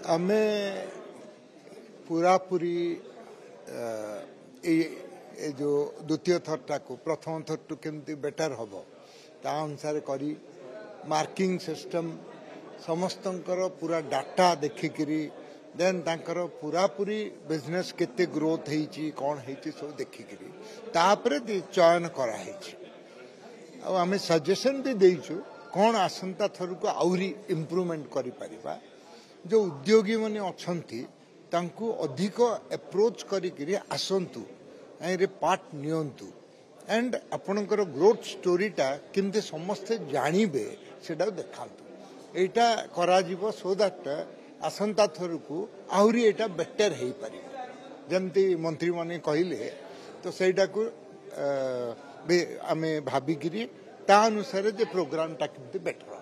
आमे पूरापूरी जो द्वितीय थरटा को प्रथम थर टू केमती बेटर हम ता अनुसार करी मार्किंग सिस्टम समस्तंकर पूरा डाटा देखिकी देन तांकर पूरापूरी बिजनेस केते ग्रोथ होईची कौन होईची सब देखिकी तापरे चयन कराई आमे सजेशन भी देइछु कौन आसंता थर को आउरी इम्प्रूवमेंट करि परिबा जो उद्योगी माने अछंती तांकू अधिक अप्रोच करिकरी आसंतु रे पार्ट नियंतु एंड आपणकर ग्रोथ स्टोरीटा केमते समस्ते जानिबे सेटा देखांतु एटा करा जीवो सो दैट आसंता थर को आउरी एटा बेटर हेई परिबो जेमती मंत्री माने कहिले तो सेटा को आमे भाबिगिरी ता अनुसार जे प्रोग्राम टा केमते बेटर हो।